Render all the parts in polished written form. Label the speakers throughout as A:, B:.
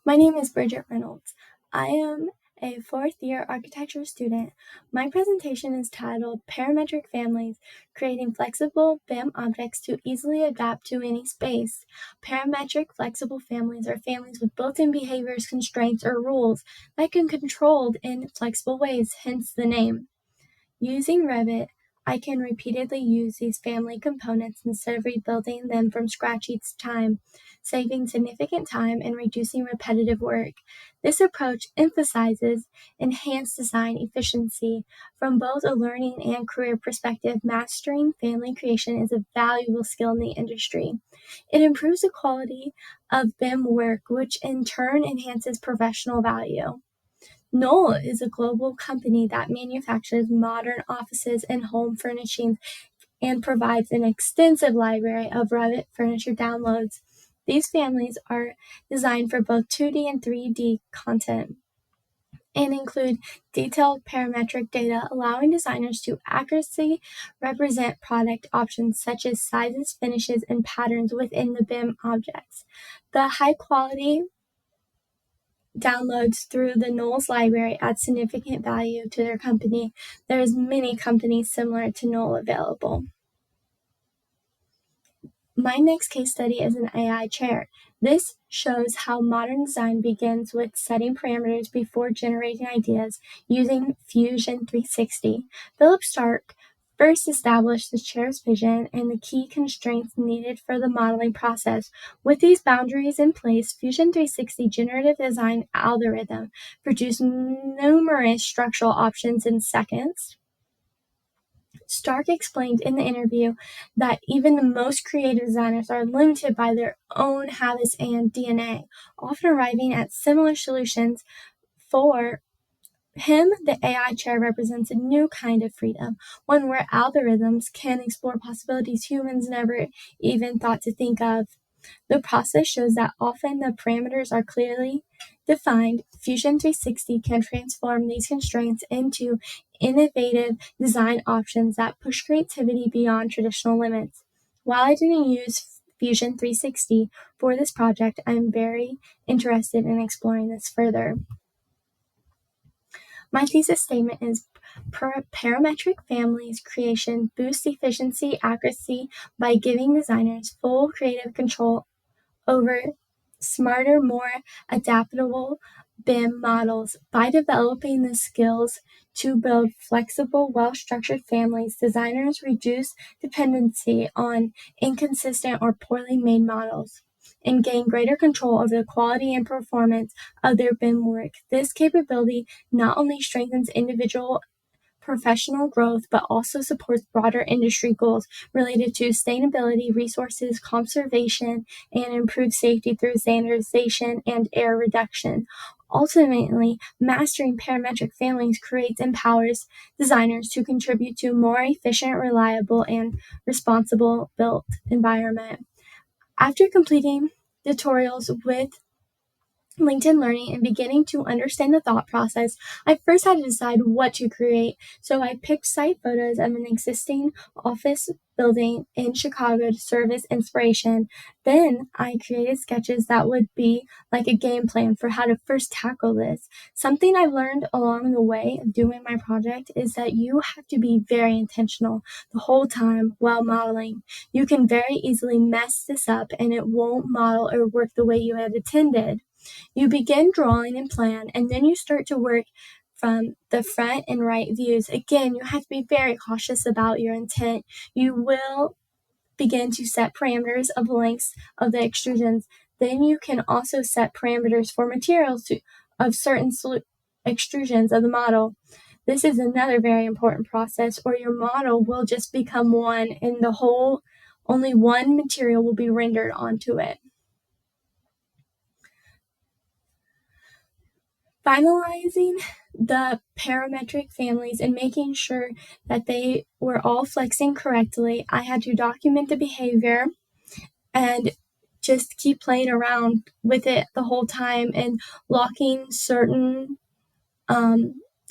A: My name is Bridget Reynolds. I am a fourth-year architecture student. My presentation is titled Parametric Families, Creating Flexible BIM Objects to Easily Adapt to Any Space. Parametric flexible families are families with built-in behaviors, constraints, or rules that can be controlled in flexible ways, hence the name. Using Revit, I can repeatedly use these family components instead of rebuilding them from scratch each time, saving significant time and reducing repetitive work. This approach emphasizes enhanced design efficiency. From both a learning and career perspective, mastering family creation is a valuable skill in the industry. It improves the quality of BIM work, which in turn enhances professional value. Knoll is a global company that manufactures modern offices and home furnishings and provides an extensive library of Revit furniture downloads. These families are designed for both 2D and 3D content and include detailed parametric data, allowing designers to accurately represent product options such as sizes, finishes, and patterns within the BIM objects. The high-quality downloads through the Knoll's library add significant value to their company. There's many companies similar to Knoll available. My next case study is an AI chair. This shows how modern design begins with setting parameters before generating ideas using Fusion 360. Philip Stark first established the chair's vision and the key constraints needed for the modeling process. With these boundaries in place, Fusion 360 generative design algorithm produced numerous structural options in seconds. Stark explained in the interview that even the most creative designers are limited by their own habits and DNA, often arriving at similar solutions. For him, the AI chair represents a new kind of freedom, one where algorithms can explore possibilities humans never even thought to think of. The process shows that often the parameters are clearly defined. Fusion 360 can transform these constraints into innovative design options that push creativity beyond traditional limits. While I didn't use Fusion 360 for this project, I'm very interested in exploring this further. My thesis statement is Parametric Families creation boosts efficiency, accuracy by giving designers full creative control over smarter, more adaptable BIM models. By developing the skills to build flexible, well-structured families, designers reduce dependency on inconsistent or poorly made models and gain greater control over the quality and performance of their BIM work. This capability not only strengthens individual professional growth, but also supports broader industry goals related to sustainability, resources conservation, and improved safety through standardization and error reduction. Ultimately, mastering parametric families empowers designers to contribute to a more efficient, reliable, and responsible built environment. After completing tutorials with LinkedIn Learning and beginning to understand the thought process, I first had to decide what to create. So I picked site photos of an existing office building in Chicago to serve as inspiration. Then I created sketches that would be like a game plan for how to first tackle this. Something I've learned along the way of doing my project is that you have to be very intentional the whole time while modeling. You can very easily mess this up and it won't model or work the way you had intended. You begin drawing and plan, and then you start to work from the front and right views. Again, you have to be very cautious about your intent. You will begin to set parameters of lengths of the extrusions. Then you can also set parameters for materials of certain extrusions of the model. This is another very important process, or your model will just become one, and only one material will be rendered onto it. Finalizing the parametric families and making sure that they were all flexing correctly, I had to document the behavior and just keep playing around with it the whole time and locking certain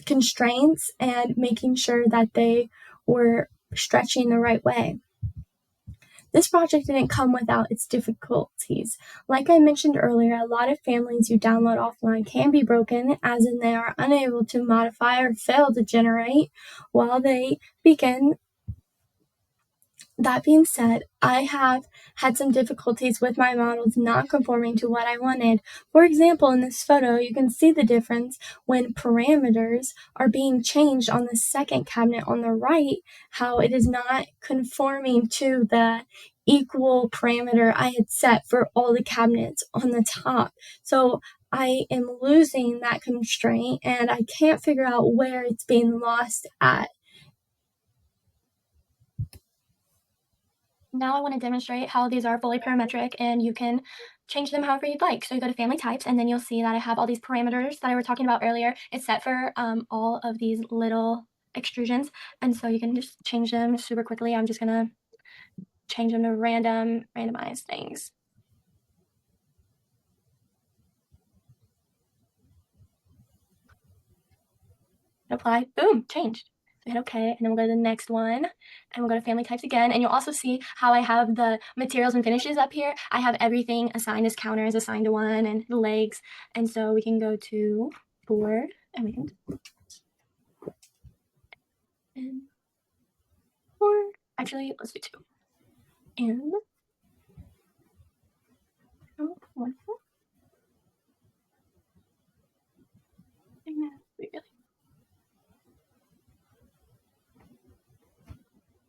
A: constraints and making sure that they were stretching the right way. This project didn't come without its difficulties. Like I mentioned earlier, a lot of families you download offline can be broken, as in they are unable to modify or fail to generate while they begin. That being said, I have had some difficulties with my models not conforming to what I wanted. For example, in this photo, you can see the difference when parameters are being changed on the second cabinet on the right, how it is not conforming to the equal parameter I had set for all the cabinets on the top. So I am losing that constraint and I can't figure out where it's being lost at. Now I want to demonstrate how these are fully parametric and you can change them however you'd like. So you go to family types and then you'll see that I have all these parameters that I were talking about earlier. It's set for all of these little extrusions. And so you can just change them super quickly. I'm just going to change them to randomized things. Apply, boom, changed. So hit OK, and then we'll go to the next one, and we'll go to family types again, and you'll also see how I have the materials and finishes up here. I have everything assigned as counters, assigned to 1, and the legs, and so we can go to board, and we can and board. Actually, let's do 2. And oh, wonderful.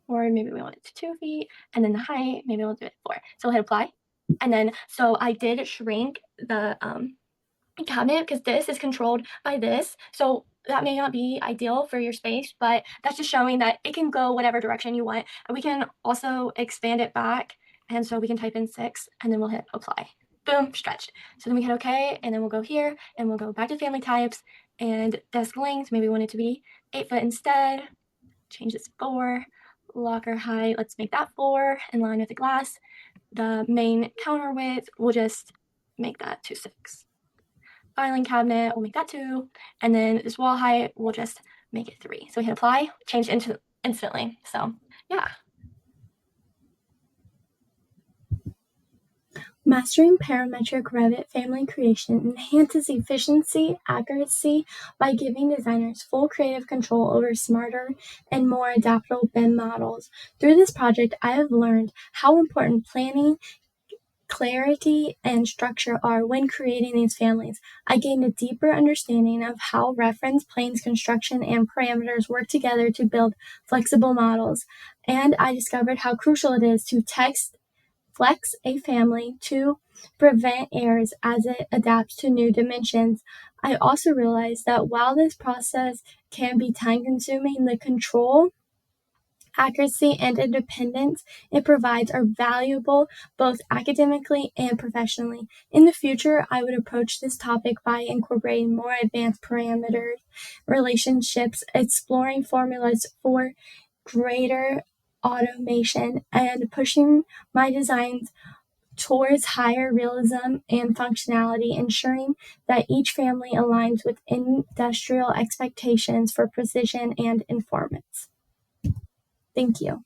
A: Or maybe we want it to 2 feet, and then the height, maybe we'll do it 4. So we'll hit apply. And then, so I did shrink the cabinet because this is controlled by this. So that may not be ideal for your space, but that's just showing that it can go whatever direction you want. And we can also expand it back. And so we can type in 6 and then we'll hit apply. Boom, stretched. So then we hit OK, and then we'll go here and we'll go back to family types and desk length. Maybe we want it to be 8 foot instead. Change this 4. Locker height, let's make that 4 in line with the glass. The main counter width, we'll just make that 2 6. Filing cabinet, we'll make that 2. And then this wall height, we'll just make it 3. So we hit apply, change into instantly. So yeah. Mastering parametric Revit family creation enhances efficiency, accuracy by giving designers full creative control over smarter and more adaptable BIM models. Through this project, I have learned how important planning, clarity, and structure are when creating these families. I gained a deeper understanding of how reference planes, construction, and parameters work together to build flexible models, and I discovered how crucial it is to flex a family to prevent errors as it adapts to new dimensions. I also realized that while this process can be time-consuming, the control, accuracy, and independence it provides are valuable both academically and professionally. In the future, I would approach this topic by incorporating more advanced parameter relationships, exploring formulas for greater automation, and pushing my designs towards higher realism and functionality, ensuring that each family aligns with industrial expectations for precision and performance. Thank you.